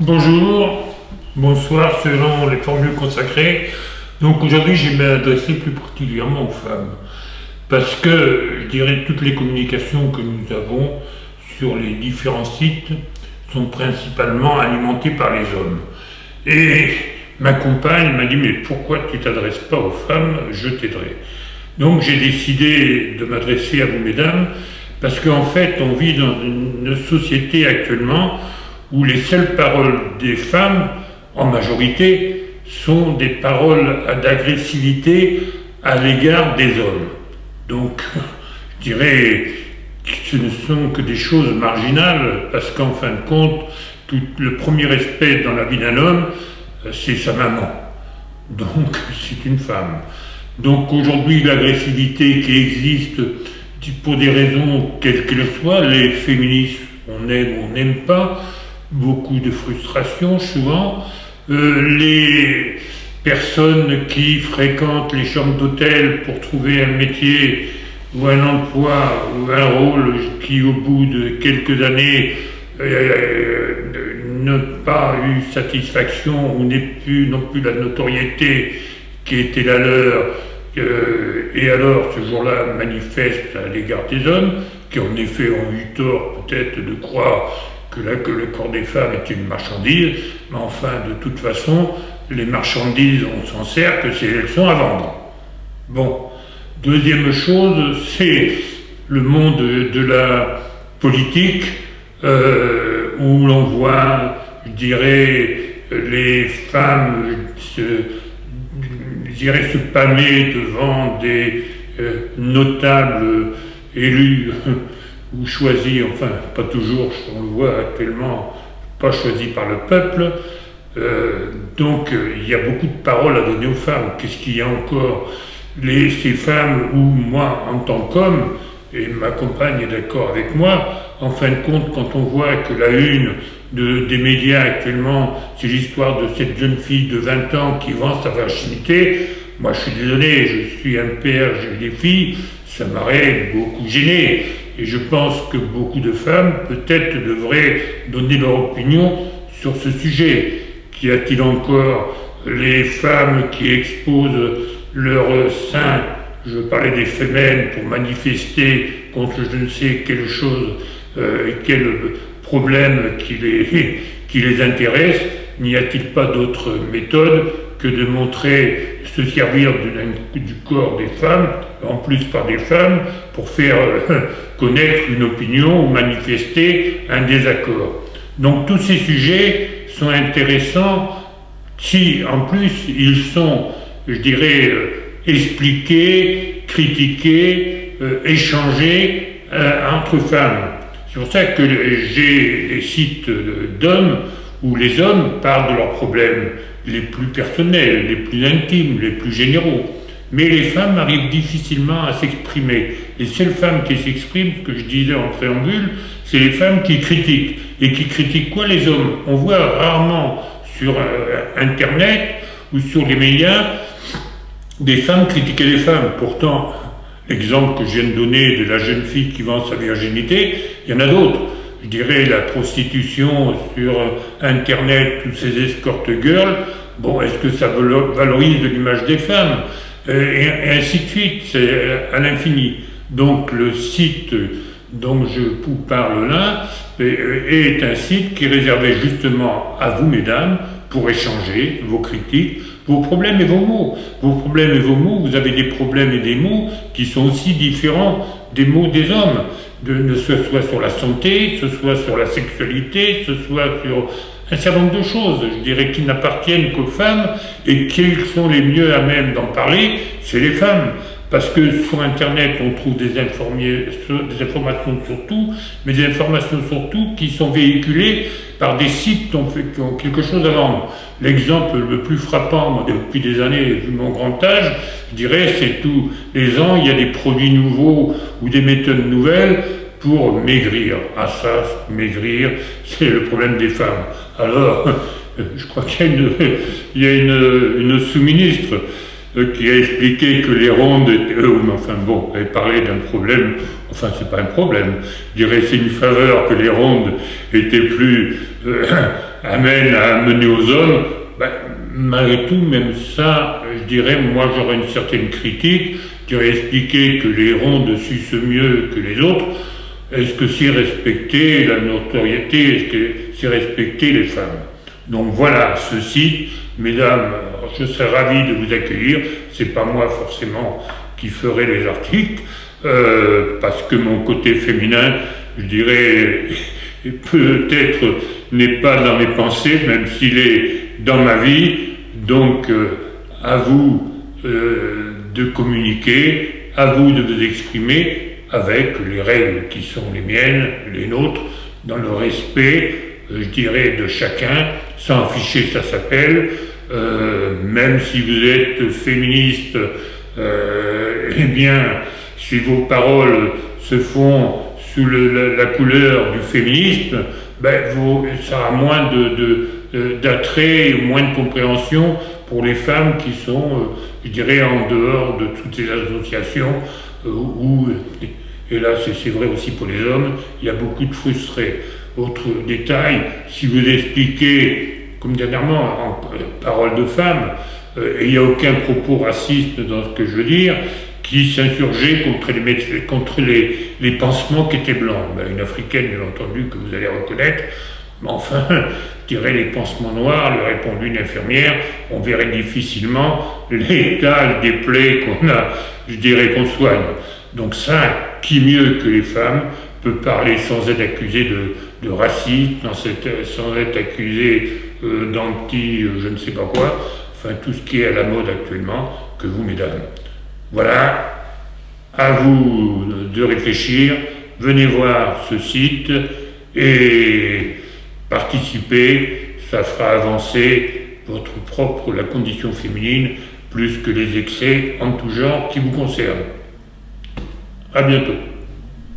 Bonjour, bonsoir selon les formules consacrées. Donc aujourd'hui, je vais m'adresser plus particulièrement aux femmes. Parce que, je dirais, toutes les communications que nous avons sur les différents sites sont principalement alimentées par les hommes. Et ma compagne m'a dit, mais pourquoi tu ne t'adresses pas aux femmes, je t'aiderai. Donc j'ai décidé de m'adresser à vous, mesdames, parce qu'en fait, on vit dans une société actuellement où les seules paroles des femmes, en majorité, sont des paroles d'agressivité à l'égard des hommes. Donc, je dirais que ce ne sont que des choses marginales, parce qu'en fin de compte, le premier respect dans la vie d'un homme, c'est sa maman. Donc, c'est une femme. Donc, aujourd'hui, l'agressivité qui existe, pour des raisons quelles qu'elles soient, les féministes, on aime ou on n'aime pas, beaucoup de frustration souvent, les personnes qui fréquentent les chambres d'hôtel pour trouver un métier ou un emploi ou un rôle qui au bout de quelques années n'a pas eu satisfaction ou n'ont plus la notoriété qui était la leur, et alors ce jour-là manifestent à l'égard des hommes qui en effet ont eu tort peut-être de croire que le corps des femmes est une marchandise, mais enfin, de toute façon, les marchandises, on s'en sert que si elles sont à vendre. Bon. Deuxième chose, c'est le monde de la politique, où l'on voit, je dirais, les femmes se pâmer devant des notables élus, ou choisi, enfin pas toujours, on le voit actuellement, pas choisi par le peuple. Donc il y a beaucoup de paroles à donner aux femmes. Qu'est-ce qu'il y a encore? Ces femmes, ou moi en tant qu'homme, et ma compagne est d'accord avec moi, en fin de compte, quand on voit que la une des médias actuellement, c'est l'histoire de cette jeune fille de 20 ans qui vend sa virginité, moi je suis désolé, je suis un père, j'ai des filles, ça m'aurait beaucoup gêné. Et je pense que beaucoup de femmes, peut-être, devraient donner leur opinion sur ce sujet. Qu'y a-t-il encore? Les femmes qui exposent leurs seins, je parlais des femelles, pour manifester contre je ne sais quelle chose, quel problème qui les intéresse. N'y a-t-il pas d'autre méthode que de montrer, se servir du corps des femmes, en plus par des femmes, pour faire connaître une opinion ou manifester un désaccord. Donc tous ces sujets sont intéressants si en plus ils sont, je dirais, expliqués, critiqués, échangés entre femmes. C'est pour ça que j'ai des sites d'hommes où les hommes parlent de leurs problèmes les plus personnels, les plus intimes, les plus généraux. Mais les femmes arrivent difficilement à s'exprimer. Les seules femmes qui s'expriment, ce que je disais en préambule, c'est les femmes qui critiquent. Et qui critiquent quoi? Les hommes. On voit rarement sur Internet ou sur les médias des femmes critiquer les femmes. Pourtant, l'exemple que je viens de donner de la jeune fille qui vend sa virginité, il y en a d'autres. Je dirais la prostitution sur Internet, toutes ces escort girls, bon, est-ce que ça valorise l'image des femmes? Et ainsi de suite, c'est à l'infini. Donc le site dont je vous parle là est un site qui est réservé justement à vous, mesdames, pour échanger vos critiques, vos problèmes et vos maux. Vos problèmes et vos maux, vous avez des problèmes et des maux qui sont aussi différents des maux des hommes. Ce soit sur la santé, ce soit sur la sexualité, ce soit sur un certain nombre de choses, je dirais, qui n'appartiennent qu'aux femmes, et quels sont les mieux à même d'en parler, c'est les femmes. Parce que sur Internet, on trouve des informations sur tout, mais des informations surtout qui sont véhiculées par des sites qui ont quelque chose à vendre. L'exemple le plus frappant, moi, depuis des années, vu mon grand âge, je dirais, c'est tous les ans, il y a des produits nouveaux ou des méthodes nouvelles pour maigrir. Ah ça, maigrir, c'est le problème des femmes. Alors, je crois qu'il y a une sous-ministre qui a expliqué que les rondes étaient, enfin bon, elle parlait d'un problème, enfin c'est pas un problème, je dirais c'est une faveur que les rondes étaient plus amène à mener aux hommes, malgré tout, même ça, je dirais, moi j'aurais une certaine critique, je dirais expliquer que les rondes sucent mieux que les autres. Est-ce que c'est respecter la notoriété? Est-ce que c'est respecter les femmes? Donc voilà, ce site, mesdames, je serais ravi de vous accueillir. C'est pas moi forcément qui ferai les articles, parce que mon côté féminin, je dirais, peut-être n'est pas dans mes pensées, même s'il est dans ma vie. Donc à vous de communiquer, à vous de vous exprimer avec les règles qui sont les miennes, les nôtres, dans le respect, je dirais, de chacun, sans afficher ça s'appelle, même si vous êtes féministe, eh bien, si vos paroles se font sous la couleur du féminisme, ça a moins d'attrait, moins de compréhension pour les femmes qui sont, je dirais, en dehors de toutes ces associations où, et là c'est vrai aussi pour les hommes, il y a beaucoup de frustrés. Autre détail, si vous expliquez, comme dernièrement, en parole de femme, il n'y a aucun propos raciste dans ce que je veux dire, qui s'insurgeait contre les pansements qui étaient blancs. Une africaine, bien entendu, que vous allez reconnaître, mais enfin, je dirais les pansements noirs, lui a répondu une infirmière, on verrait difficilement l'état des plaies qu'on a, je dirais, qu'on soigne. Donc ça, qui mieux que les femmes peut parler sans être accusé de racisme, sans être accusé d'anti je ne sais pas quoi, enfin tout ce qui est à la mode actuellement, que vous, mesdames. Voilà, à vous de réfléchir, venez voir ce site et participer, ça fera avancer la condition féminine, plus que les excès en tout genre qui vous concernent. À bientôt.